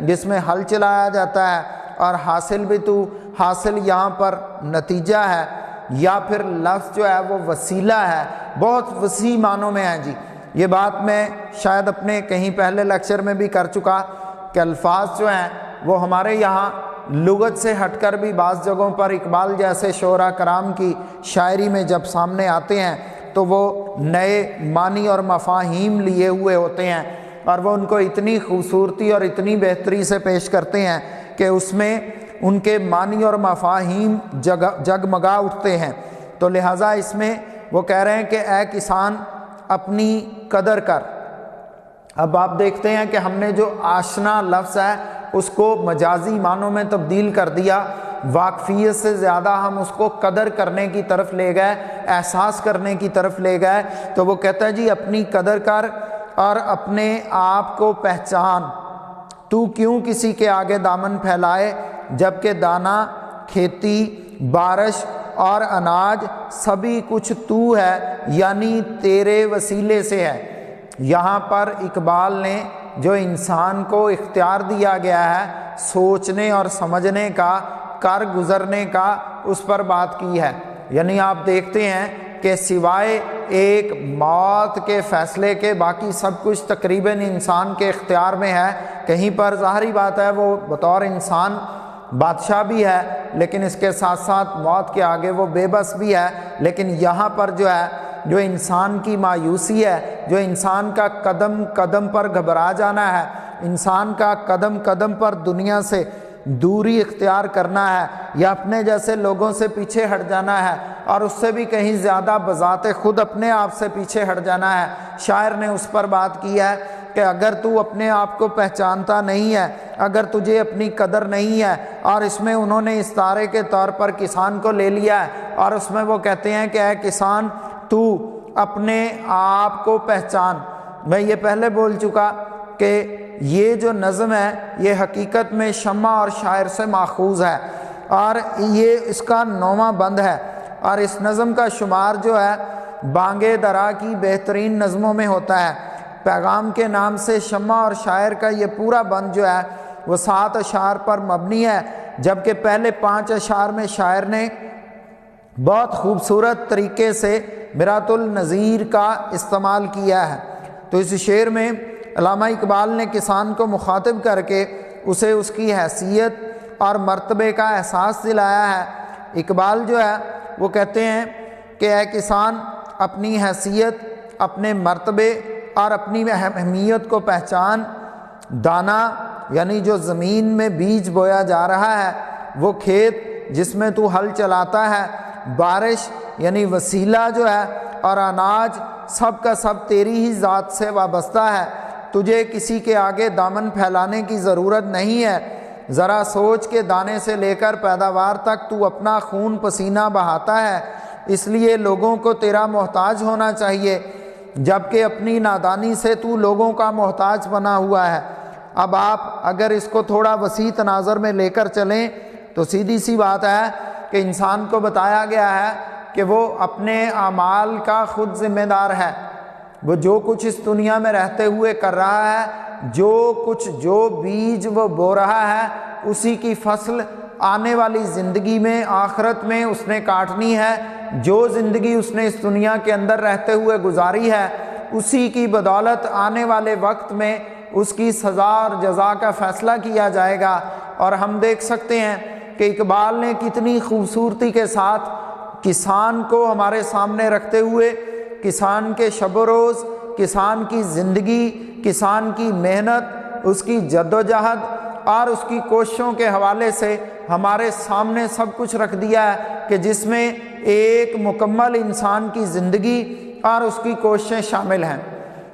جس میں ہل چلایا جاتا ہے، اور حاصل بھی تو حاصل یہاں پر نتیجہ ہے، یا پھر لفظ جو ہے وہ وسیلہ ہے، بہت وسیع معنوں میں ہے جی۔ یہ بات میں شاید اپنے کہیں پہلے لیکچر میں بھی کر چکا کہ الفاظ جو ہیں وہ ہمارے یہاں لغت سے ہٹ کر بھی بعض جگہوں پر اقبال جیسے شعراء کرام کی شاعری میں جب سامنے آتے ہیں تو وہ نئے معنی اور مفاہیم لیے ہوئے ہوتے ہیں، اور وہ ان کو اتنی خوبصورتی اور اتنی بہتری سے پیش کرتے ہیں کہ اس میں ان کے معنی اور مفاہیم جگمگا اٹھتے ہیں۔ تو لہٰذا اس میں وہ کہہ رہے ہیں کہ اے کسان اپنی قدر کر۔ اب آپ دیکھتے ہیں کہ ہم نے جو آشنا لفظ ہے اس کو مجازی معنوں میں تبدیل کر دیا، واقفیت سے زیادہ ہم اس کو قدر کرنے کی طرف لے گئے، احساس کرنے کی طرف لے گئے۔ تو وہ کہتا ہے جی اپنی قدر کر اور اپنے آپ کو پہچان، تو کیوں کسی کے آگے دامن پھیلائے، جبکہ دانا، کھیتی، بارش اور اناج سبھی کچھ تو ہے، یعنی تیرے وسیلے سے ہے۔ یہاں پر اقبال نے جو انسان کو اختیار دیا گیا ہے سوچنے اور سمجھنے کا، کر گزرنے کا، اس پر بات کی ہے۔ یعنی آپ دیکھتے ہیں کہ سوائے ایک موت کے فیصلے کے باقی سب کچھ تقریباً انسان کے اختیار میں ہے۔ کہیں پر ظاہری بات ہے وہ بطور انسان بادشاہ بھی ہے، لیکن اس کے ساتھ ساتھ موت کے آگے وہ بے بس بھی ہے۔ لیکن یہاں پر جو ہے جو انسان کی مایوسی ہے، جو انسان کا قدم قدم پر گھبرا جانا ہے، انسان کا قدم قدم پر دنیا سے دوری اختیار کرنا ہے، یا اپنے جیسے لوگوں سے پیچھے ہٹ جانا ہے، اور اس سے بھی کہیں زیادہ بذات خود اپنے آپ سے پیچھے ہٹ جانا ہے۔ شاعر نے اس پر بات کی ہے کہ اگر تو اپنے آپ کو پہچانتا نہیں ہے، اگر تجھے اپنی قدر نہیں ہے، اور اس میں انہوں نے استعارے کے طور پر کسان کو لے لیا ہے، اور اس میں وہ کہتے ہیں کہ اے کسان تو اپنے آپ کو پہچان۔ میں یہ پہلے بول چکا کہ یہ جو نظم ہے یہ حقیقت میں شمع اور شاعر سے ماخوذ ہے، اور یہ اس کا 9واں بند ہے، اور اس نظم کا شمار جو ہے بانگ درا کی بہترین نظموں میں ہوتا ہے۔ پیغام کے نام سے شمع اور شاعر کا یہ پورا بند جو ہے وہ 7 اشعار پر مبنی ہے، جبکہ پہلے 5 اشعار میں شاعر نے بہت خوبصورت طریقے سے مرات النظیر کا استعمال کیا ہے۔ تو اس شعر میں علامہ اقبال نے کسان کو مخاطب کر کے اسے اس کی حیثیت اور مرتبے کا احساس دلایا ہے۔ اقبال جو ہے وہ کہتے ہیں کہ اے کسان اپنی حیثیت، اپنے مرتبے اور اپنی اہمیت کو پہچان۔ دانا یعنی جو زمین میں بیج بویا جا رہا ہے، وہ کھیت جس میں تو ہل چلاتا ہے، بارش یعنی وسیلہ جو ہے، اور اناج سب کا سب تیری ہی ذات سے وابستہ ہے۔ تجھے کسی کے آگے دامن پھیلانے کی ضرورت نہیں ہے۔ ذرا سوچ کے دانے سے لے کر پیداوار تک تو اپنا خون پسینہ بہاتا ہے، اس لیے لوگوں کو تیرا محتاج ہونا چاہیے، جبکہ اپنی نادانی سے تو لوگوں کا محتاج بنا ہوا ہے۔ اب آپ اگر اس کو تھوڑا وسیع تناظر میں لے کر چلیں تو سیدھی سی بات ہے کہ انسان کو بتایا گیا ہے کہ وہ اپنے اعمال کا خود ذمہ دار ہے۔ وہ جو کچھ اس دنیا میں رہتے ہوئے کر رہا ہے، جو بیج وہ بو رہا ہے، اسی کی فصل آنے والی زندگی میں، آخرت میں اس نے کاٹنی ہے۔ جو زندگی اس نے اس دنیا کے اندر رہتے ہوئے گزاری ہے، اسی کی بدولت آنے والے وقت میں اس کی سزا اور جزا کا فیصلہ کیا جائے گا۔ اور ہم دیکھ سکتے ہیں کہ اقبال نے کتنی خوبصورتی کے ساتھ کسان کو ہمارے سامنے رکھتے ہوئے کسان کے شب و روز، کسان کی زندگی، کسان کی محنت، اس کی جد و جہد اور اس کی کوششوں کے حوالے سے ہمارے سامنے سب کچھ رکھ دیا ہے کہ جس میں ایک مکمل انسان کی زندگی اور اس کی کوششیں شامل ہیں۔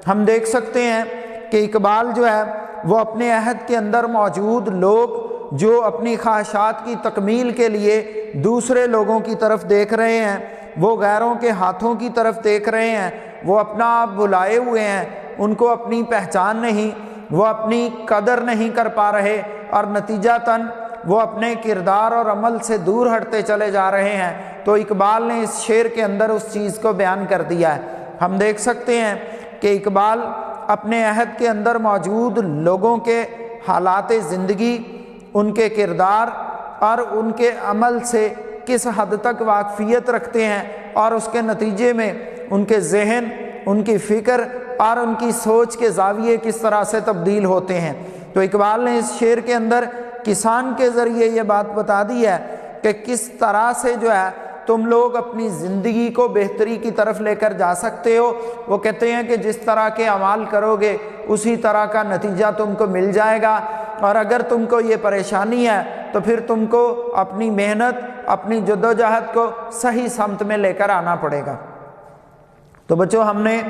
ہم دیکھ سکتے ہیں کہ اقبال جو ہے وہ اپنے عہد کے اندر موجود لوگ جو اپنی خواہشات کی تکمیل کے لیے دوسرے لوگوں کی طرف دیکھ رہے ہیں، وہ غیروں کے ہاتھوں کی طرف دیکھ رہے ہیں، وہ اپنا آپ بلائے ہوئے ہیں، ان کو اپنی پہچان نہیں، وہ اپنی قدر نہیں کر پا رہے، اور نتیجتاً وہ اپنے کردار اور عمل سے دور ہٹتے چلے جا رہے ہیں۔ تو اقبال نے اس شعر کے اندر اس چیز کو بیان کر دیا ہے۔ ہم دیکھ سکتے ہیں کہ اقبال اپنے عہد کے اندر موجود لوگوں کے حالات زندگی، ان کے کردار اور ان کے عمل سے کس حد تک واقفیت رکھتے ہیں، اور اس کے نتیجے میں ان کے ذہن، ان کی فکر اور ان کی سوچ کے زاویے کس طرح سے تبدیل ہوتے ہیں۔ تو اقبال نے اس شعر کے اندر کسان کے ذریعے یہ بات بتا دی ہے کہ کس طرح سے جو ہے تم لوگ اپنی زندگی کو بہتری کی طرف لے کر جا سکتے ہو۔ وہ کہتے ہیں کہ جس طرح کے اعمال کرو گے اسی طرح کا نتیجہ تم کو مل جائے گا، اور اگر تم کو یہ پریشانی ہے تو پھر تم کو اپنی محنت، اپنی جدوجہد کو صحیح سمت میں لے کر آنا پڑے گا۔ تو بچوں، ہم نے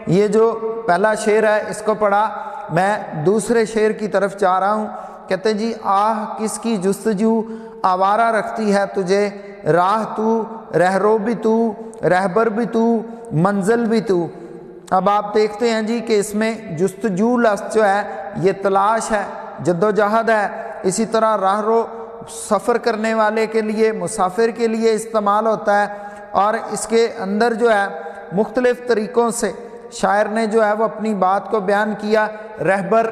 یہ جو پہلا شعر ہے اس کو پڑھا، میں دوسرے شعر کی طرف جا رہا ہوں۔ کہتے جی، آہ کس کی جستجو آوارہ رکھتی ہے تجھے، راہ تو، رہرو بھی تو، رہبر بھی تو، منزل بھی تو۔ اب آپ دیکھتے ہیں جی کہ اس میں جستجو لفظ جو ہے یہ تلاش ہے، جدوجہد ہے۔ اسی طرح راہرو سفر کرنے والے کے لیے، مسافر کے لیے استعمال ہوتا ہے، اور اس کے اندر جو ہے مختلف طریقوں سے شاعر نے جو ہے وہ اپنی بات کو بیان کیا۔ رہبر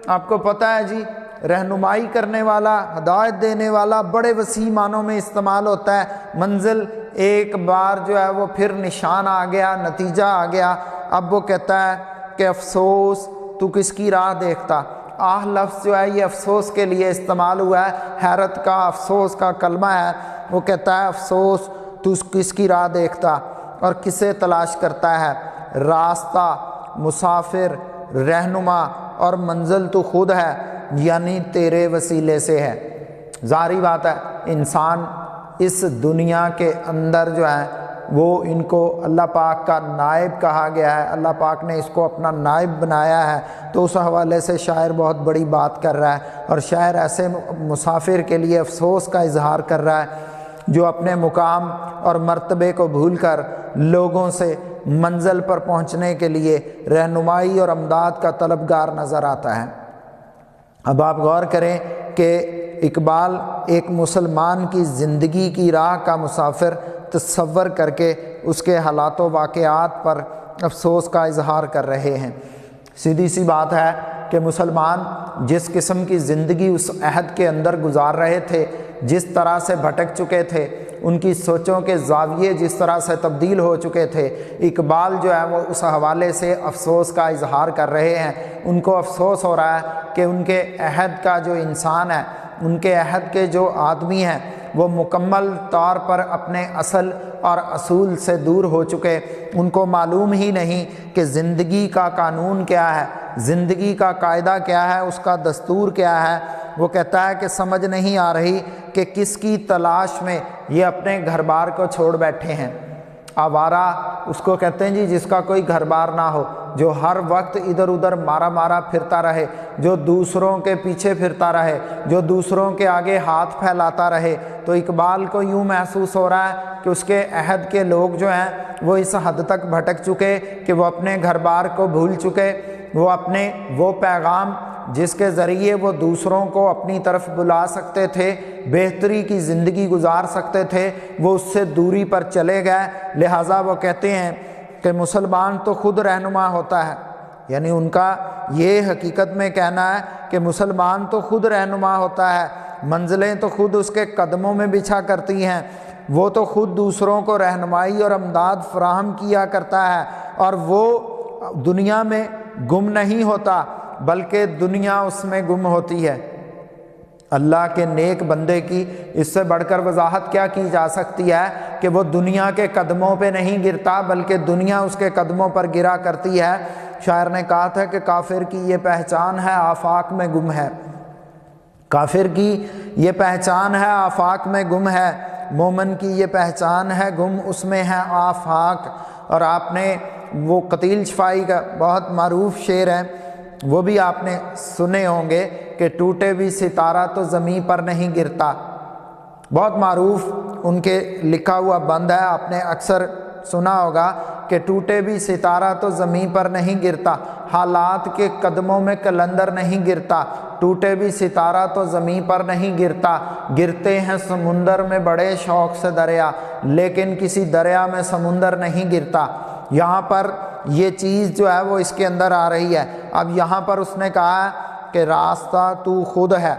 آپ کو پتہ ہے جی، رہنمائی کرنے والا، ہدایت دینے والا، بڑے وسیع معنوں میں استعمال ہوتا ہے۔ منزل، ایک بار جو ہے وہ پھر نشان آ گیا، نتیجہ آ گیا۔ اب وہ کہتا ہے کہ افسوس تو کس کی راہ دیکھتا۔ آہ لفظ جو ہے یہ افسوس کے لیے استعمال ہوا ہے، حیرت کا، افسوس کا کلمہ ہے۔ وہ کہتا ہے افسوس تو کس کی راہ دیکھتا اور کسے تلاش کرتا ہے۔ راستہ، مسافر، رہنما اور منزل تو خود ہے، یعنی تیرے وسیلے سے ہے۔ ظاہری بات ہے، انسان اس دنیا کے اندر جو ہے وہ ان کو اللہ پاک کا نائب کہا گیا ہے، اللہ پاک نے اس کو اپنا نائب بنایا ہے۔ تو اس حوالے سے شاعر بہت بڑی بات کر رہا ہے، اور شاعر ایسے مسافر کے لیے افسوس کا اظہار کر رہا ہے جو اپنے مقام اور مرتبے کو بھول کر لوگوں سے منزل پر پہنچنے کے لیے رہنمائی اور امداد کا طلبگار نظر آتا ہے۔ اب آپ غور کریں کہ اقبال ایک مسلمان کی زندگی کی راہ کا مسافر تصور کر کے اس کے حالات و واقعات پر افسوس کا اظہار کر رہے ہیں۔ سیدھی سی بات ہے کہ مسلمان جس قسم کی زندگی اس عہد کے اندر گزار رہے تھے، جس طرح سے بھٹک چکے تھے، ان کی سوچوں کے زاویے جس طرح سے تبدیل ہو چکے تھے، اقبال جو ہے وہ اس حوالے سے افسوس کا اظہار کر رہے ہیں۔ ان کو افسوس ہو رہا ہے کہ ان کے عہد کا جو انسان ہے، ان کے عہد کے جو آدمی ہیں، وہ مکمل طور پر اپنے اصل اور اصول سے دور ہو چکے۔ ان کو معلوم ہی نہیں کہ زندگی کا قانون کیا ہے، زندگی کا قاعدہ کیا ہے، اس کا دستور کیا ہے۔ وہ کہتا ہے کہ سمجھ نہیں آ رہی کہ کس کی تلاش میں یہ اپنے گھر بار کو چھوڑ بیٹھے ہیں۔ آوارہ اس کو کہتے ہیں جی جس کا کوئی گھر بار نہ ہو، جو ہر وقت ادھر ادھر مارا پھرتا رہے، جو دوسروں کے پیچھے پھرتا رہے، جو دوسروں کے آگے ہاتھ پھیلاتا رہے۔ تو اقبال کو یوں محسوس ہو رہا ہے کہ اس کے عہد کے لوگ جو ہیں وہ اس حد تک بھٹک چکے کہ وہ اپنے گھر بار کو بھول چکے، وہ اپنے وہ پیغام جس کے ذریعے وہ دوسروں کو اپنی طرف بلا سکتے تھے، بہتری کی زندگی گزار سکتے تھے، وہ اس سے دوری پر چلے گئے۔ لہٰذا وہ کہتے ہیں کہ مسلمان تو خود رہنما ہوتا ہے، یعنی ان کا یہ حقیقت میں کہنا ہے کہ مسلمان تو خود رہنما ہوتا ہے، منزلیں تو خود اس کے قدموں میں بچھا کرتی ہیں، وہ تو خود دوسروں کو رہنمائی اور امداد فراہم کیا کرتا ہے، اور وہ دنیا میں گم نہیں ہوتا بلکہ دنیا اس میں گم ہوتی ہے۔ اللہ کے نیک بندے کی اس سے بڑھ کر وضاحت کیا کی جا سکتی ہے کہ وہ دنیا کے قدموں پہ نہیں گرتا بلکہ دنیا اس کے قدموں پر گرا کرتی ہے۔ شاعر نے کہا تھا کہ کافر کی یہ پہچان ہے آفاق میں گم ہے، کافر کی یہ پہچان ہے آفاق میں گم ہے، مومن کی یہ پہچان ہے گم اس میں ہے آفاق۔ اور آپ نے وہ قتیل شفائی کا بہت معروف شعر ہے، وہ بھی آپ نے سنے ہوں گے کہ ٹوٹے بھی ستارہ تو زمین پر نہیں گرتا، بہت معروف ان کے لکھا ہوا بند ہے، آپ نے اکثر سنا ہوگا کہ ٹوٹے بھی ستارہ تو زمین پر نہیں گرتا، حالات کے قدموں میں کلندر نہیں گرتا، ٹوٹے بھی ستارہ تو زمین پر نہیں گرتا، گرتے ہیں سمندر میں بڑے شوق سے دریا، لیکن کسی دریا میں سمندر نہیں گرتا۔ یہاں پر یہ چیز جو ہے وہ اس کے اندر آ رہی ہے۔ اب یہاں پر اس نے کہا کہ راستہ تو خود ہے۔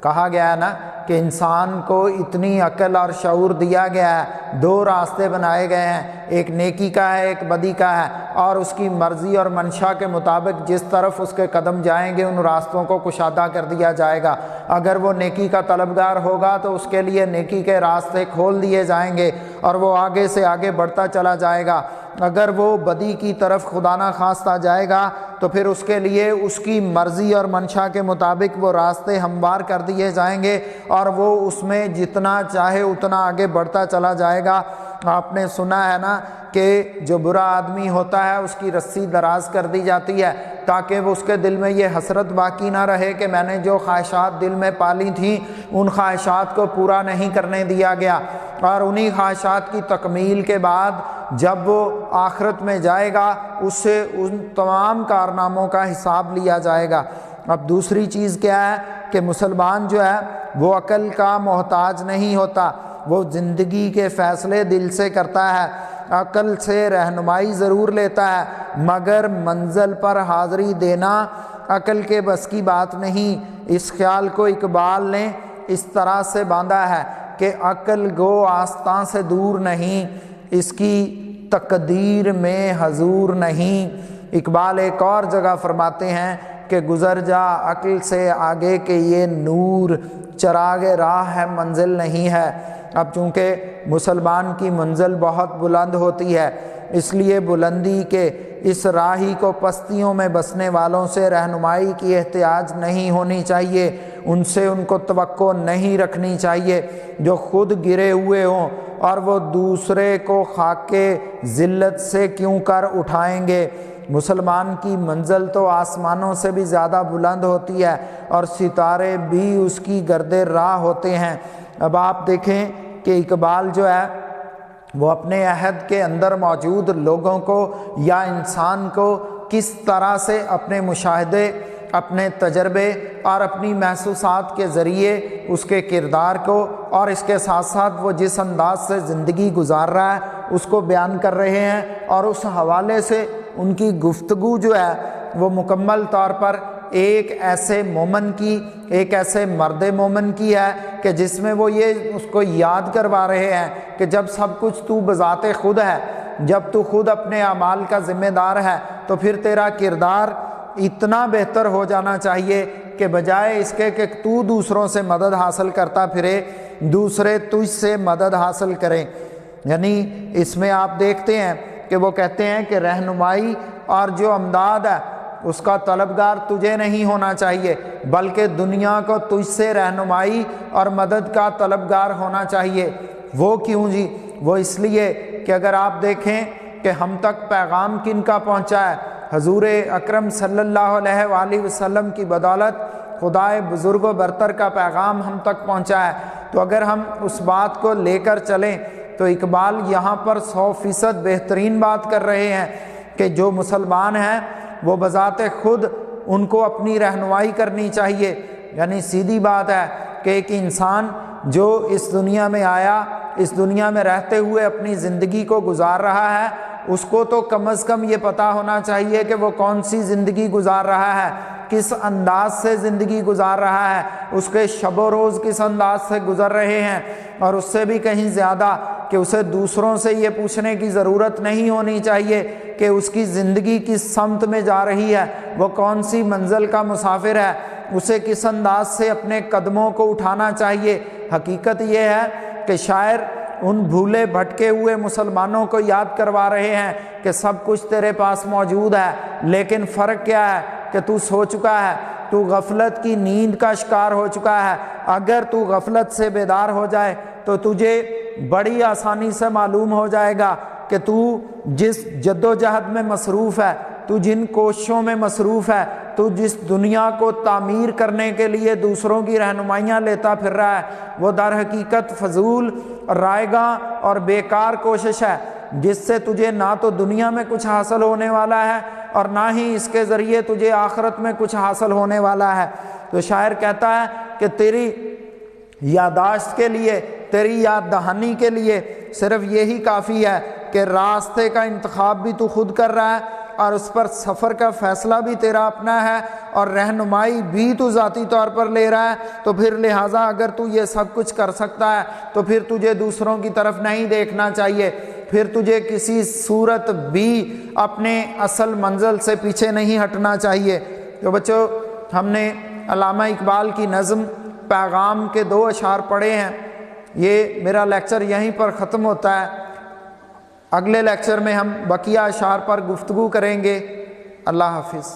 کہا گیا ہے نا کہ انسان کو اتنی عقل اور شعور دیا گیا ہے، دو راستے بنائے گئے ہیں، ایک نیکی کا ہے ایک بدی کا ہے، اور اس کی مرضی اور منشا کے مطابق جس طرف اس کے قدم جائیں گے ان راستوں کو کشادہ کر دیا جائے گا۔ اگر وہ نیکی کا طلبگار ہوگا تو اس کے لیے نیکی کے راستے کھول دیے جائیں گے اور وہ آگے سے آگے بڑھتا چلا جائے گا۔ اگر وہ بدی کی طرف خدا نہ خواستہ جائے گا تو پھر اس کے لیے اس کی مرضی اور منشا کے مطابق وہ راستے ہموار کر دیے جائیں گے اور وہ اس میں جتنا چاہے اتنا آگے بڑھتا چلا جائے گا۔ آپ نے سنا ہے نا کہ جو برا آدمی ہوتا ہے اس کی رسی دراز کر دی جاتی ہے تاکہ وہ اس کے دل میں یہ حسرت باقی نہ رہے کہ میں نے جو خواہشات دل میں پالی تھیں ان خواہشات کو پورا نہیں کرنے دیا گیا، اور انہی خواہشات کی تکمیل کے بعد جب وہ آخرت میں جائے گا اس سے ان تمام کارناموں کا حساب لیا جائے گا۔ اب دوسری چیز کیا ہے کہ مسلمان جو ہے وہ عقل کا محتاج نہیں ہوتا، وہ زندگی کے فیصلے دل سے کرتا ہے، عقل سے رہنمائی ضرور لیتا ہے، مگر منزل پر حاضری دینا عقل کے بس کی بات نہیں۔ اس خیال کو اقبال نے اس طرح سے باندھا ہے کہ عقل گو آستاں سے دور نہیں، اس کی تقدیر میں حضور نہیں۔ اقبال ایک اور جگہ فرماتے ہیں کہ گزر جا عقل سے آگے کہ یہ نور چراغ راہ ہے منزل نہیں ہے۔ اب چونکہ مسلمان کی منزل بہت بلند ہوتی ہے اس لیے بلندی کے اس راہی کو پستیوں میں بسنے والوں سے رہنمائی کی احتیاج نہیں ہونی چاہیے، ان سے ان کو توقع نہیں رکھنی چاہیے جو خود گرے ہوئے ہوں اور وہ دوسرے کو خاک ذلت سے کیوں کر اٹھائیں گے۔ مسلمان کی منزل تو آسمانوں سے بھی زیادہ بلند ہوتی ہے اور ستارے بھی اس کی گرد راہ ہوتے ہیں۔ اب آپ دیکھیں کہ اقبال جو ہے وہ اپنے عہد کے اندر موجود لوگوں کو یا انسان کو کس طرح سے اپنے مشاہدے، اپنے تجربے اور اپنی محسوسات کے ذریعے اس کے کردار کو اور اس کے ساتھ ساتھ وہ جس انداز سے زندگی گزار رہا ہے اس کو بیان کر رہے ہیں، اور اس حوالے سے ان کی گفتگو جو ہے وہ مکمل طور پر ایک ایسے مومن کی، ایک ایسے مرد مومن کی ہے کہ جس میں وہ یہ اس کو یاد کروا رہے ہیں کہ جب سب کچھ تو بذات خود ہے، جب تو خود اپنے اعمال کا ذمہ دار ہے تو پھر تیرا کردار اتنا بہتر ہو جانا چاہیے کہ بجائے اس کے کہ تو دوسروں سے مدد حاصل کرتا پھرے، دوسرے تجھ سے مدد حاصل کریں۔ یعنی اس میں آپ دیکھتے ہیں کہ وہ کہتے ہیں کہ رہنمائی اور جو امداد ہے اس کا طلبگار تجھے نہیں ہونا چاہیے بلکہ دنیا کو تجھ سے رہنمائی اور مدد کا طلبگار ہونا چاہیے۔ وہ کیوں جی؟ وہ اس لیے کہ اگر آپ دیکھیں کہ ہم تک پیغام کن کا پہنچا ہے، حضور اکرم صلی اللہ علیہ وآلہ وسلم کی بدولت خدائے بزرگ و برتر کا پیغام ہم تک پہنچا ہے، تو اگر ہم اس بات کو لے کر چلیں تو اقبال یہاں پر 100% بہترین بات کر رہے ہیں کہ جو مسلمان ہیں وہ بذات خود ان کو اپنی رہنمائی کرنی چاہیے۔ یعنی سیدھی بات ہے کہ ایک انسان جو اس دنیا میں آیا، اس دنیا میں رہتے ہوئے اپنی زندگی کو گزار رہا ہے، اس کو تو کم از کم یہ پتہ ہونا چاہیے کہ وہ کون سی زندگی گزار رہا ہے، کس انداز سے زندگی گزار رہا ہے، اس کے شب و روز کس انداز سے گزر رہے ہیں، اور اس سے بھی کہیں زیادہ کہ اسے دوسروں سے یہ پوچھنے کی ضرورت نہیں ہونی چاہیے کہ اس کی زندگی کس سمت میں جا رہی ہے، وہ کون سی منزل کا مسافر ہے، اسے کس انداز سے اپنے قدموں کو اٹھانا چاہیے۔ حقیقت یہ ہے کہ شاعر ان بھولے بھٹکے ہوئے مسلمانوں کو یاد کروا رہے ہیں کہ سب کچھ تیرے پاس موجود ہے، لیکن فرق کیا ہے کہ تو سو چکا ہے، تو غفلت کی نیند کا شکار ہو چکا ہے۔ اگر تو غفلت سے بیدار ہو جائے تو تجھے بڑی آسانی سے معلوم ہو جائے گا کہ تو جس جد و جہد میں مصروف ہے، تو جن کوششوں میں مصروف ہے، تو جس دنیا کو تعمیر کرنے کے لیے دوسروں کی رہنمائیاں لیتا پھر رہا ہے، وہ در حقیقت فضول، رائے گاں اور بیکار کوشش ہے جس سے تجھے نہ تو دنیا میں کچھ حاصل ہونے والا ہے اور نہ ہی اس کے ذریعے تجھے آخرت میں کچھ حاصل ہونے والا ہے۔ تو شاعر کہتا ہے کہ تیری یادداشت کے لیے، تیری یاد دہانی کے لیے صرف یہی کافی ہے کہ راستے کا انتخاب بھی تو خود کر رہا ہے اور اس پر سفر کا فیصلہ بھی تیرا اپنا ہے اور رہنمائی بھی تو ذاتی طور پر لے رہا ہے، تو پھر لہٰذا اگر تو یہ سب کچھ کر سکتا ہے تو پھر تجھے دوسروں کی طرف نہیں دیکھنا چاہیے، پھر تجھے کسی صورت بھی اپنے اصل منزل سے پیچھے نہیں ہٹنا چاہیے۔ تو بچوں، ہم نے علامہ اقبال کی نظم پیغام کے 2 اشعار پڑھے ہیں۔ یہ میرا لیکچر یہیں پر ختم ہوتا ہے، اگلے لیکچر میں ہم بقیہ اشعار پر گفتگو کریں گے۔ اللہ حافظ۔